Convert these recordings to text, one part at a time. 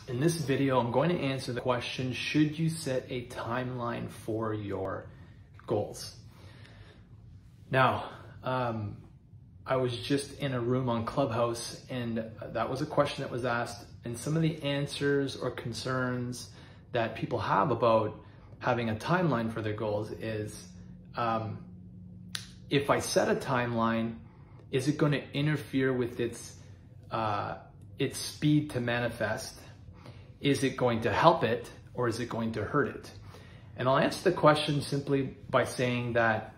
In this video, I'm going to answer the question, should you set a timeline for your goals? Now, I was just in a room on Clubhouse and that was a question that was asked, and some of the answers or concerns that people have about having a timeline for their goals is, if I set a timeline, is it going to interfere with its speed to manifest? Is it going to help it or is it going to hurt it? And I'll answer the question simply by saying that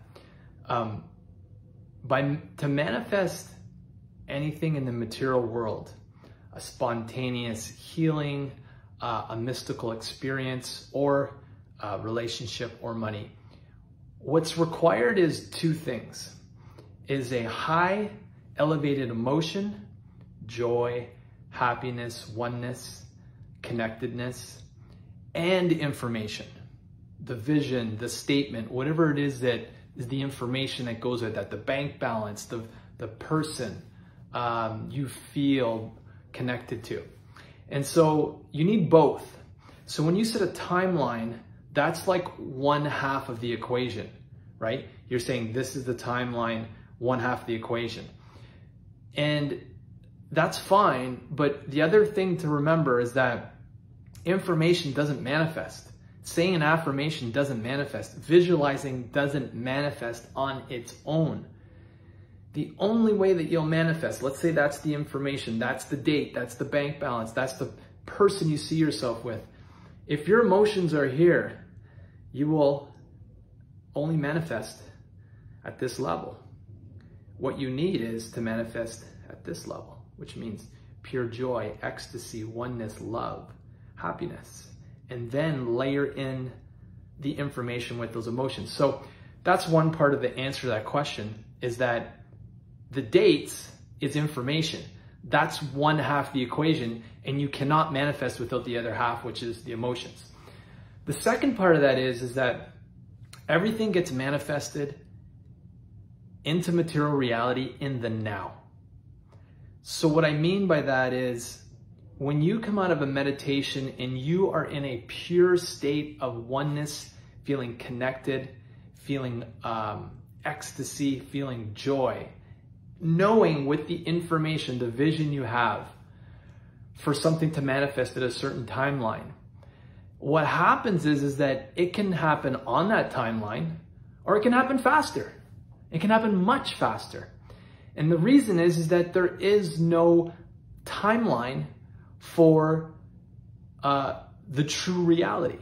to manifest anything in the material world, a spontaneous healing, a mystical experience, or a relationship or money, what's required is two things: is a high elevated emotion, joy, happiness, oneness, connectedness, and information. The vision, the statement, whatever it is that is the information that goes with that, the bank balance, the person you feel connected to. And so you need both. So when you set a timeline, that's like one half of the equation, right? You're saying this is the timeline, one half of the equation. And that's fine, but the other thing to remember is that information doesn't manifest. Saying an affirmation doesn't manifest. Visualizing doesn't manifest on its own. The only way that you'll manifest, let's say that's the information, that's the date, that's the bank balance, that's the person you see yourself with. If your emotions are here, you will only manifest at this level. What you need is to manifest at this level, which means pure joy, ecstasy, oneness, love, happiness, and then layer in the information with those emotions. So that's one part of the answer to that question, is that the dates is information. That's one half the equation, and you cannot manifest without the other half, which is the emotions. The second part of that is that everything gets manifested into material reality in the now. So what I mean by that is, when you come out of a meditation and you are in a pure state of oneness, feeling connected, feeling ecstasy, feeling joy, knowing with the information, the vision you have for something to manifest at a certain timeline, what happens is that it can happen on that timeline, or it can happen faster. It can happen much faster. And the reason is that there is no timeline for the true reality.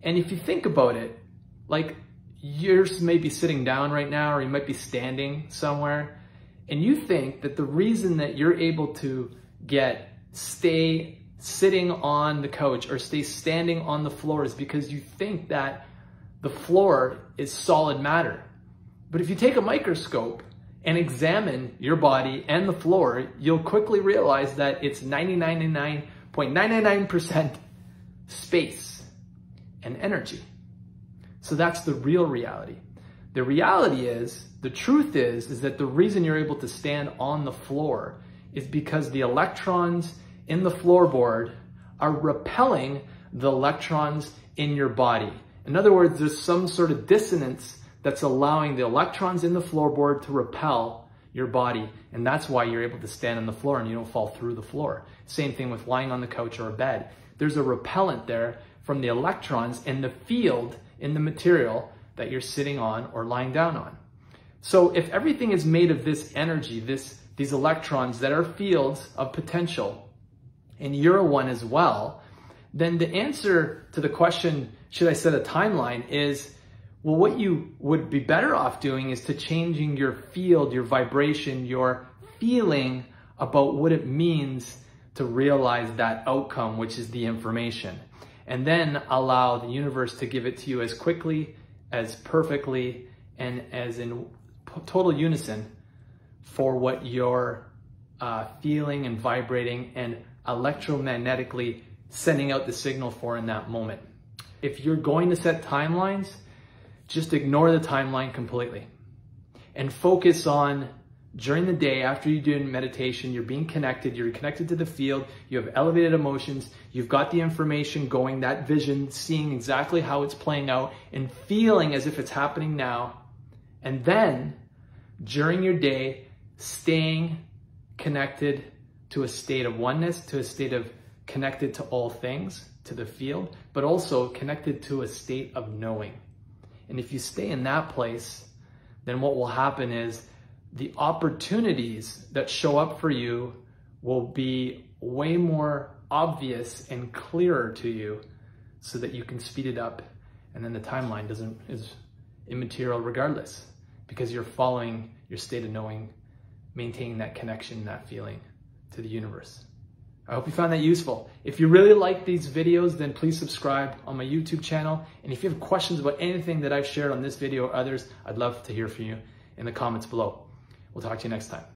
And if you think about it, like, you may be sitting down right now, or you might be standing somewhere, and you think that the reason that you're able to stay sitting on the couch or stay standing on the floor is because you think that the floor is solid matter. But if you take a microscope and examine your body and the floor, you'll quickly realize that it's 99.999% space and energy. So that's the real reality. The reality is, the truth is that the reason you're able to stand on the floor is because the electrons in the floorboard are repelling the electrons in your body. In other words, there's some sort of dissonance that's allowing the electrons in the floorboard to repel your body. And that's why you're able to stand on the floor and you don't fall through the floor. Same thing with lying on the couch or a bed. There's a repellent there from the electrons and the field in the material that you're sitting on or lying down on. So if everything is made of this energy, these electrons that are fields of potential, and you're one as well, then the answer to the question, should I set a timeline, is, well, what you would be better off doing is to changing your field, your vibration, your feeling about what it means to realize that outcome, which is the information. And then allow the universe to give it to you as quickly, as perfectly, and as in total unison for what you're feeling and vibrating and electromagnetically sending out the signal for in that moment. If you're going to set timelines, just ignore the timeline completely and focus on during the day, after you do meditation, you're being connected, you're connected to the field, you have elevated emotions, you've got the information going, that vision, seeing exactly how it's playing out and feeling as if it's happening now. And then during your day, staying connected to a state of oneness, to a state of connected to all things, to the field, but also connected to a state of knowing. And if you stay in that place, then what will happen is the opportunities that show up for you will be way more obvious and clearer to you so that you can speed it up. And then the timeline is immaterial regardless, because you're following your state of knowing, maintaining that connection, that feeling to the universe. I hope you found that useful. If you really like these videos, then please subscribe on my YouTube channel. And if you have questions about anything that I've shared on this video or others, I'd love to hear from you in the comments below. We'll talk to you next time.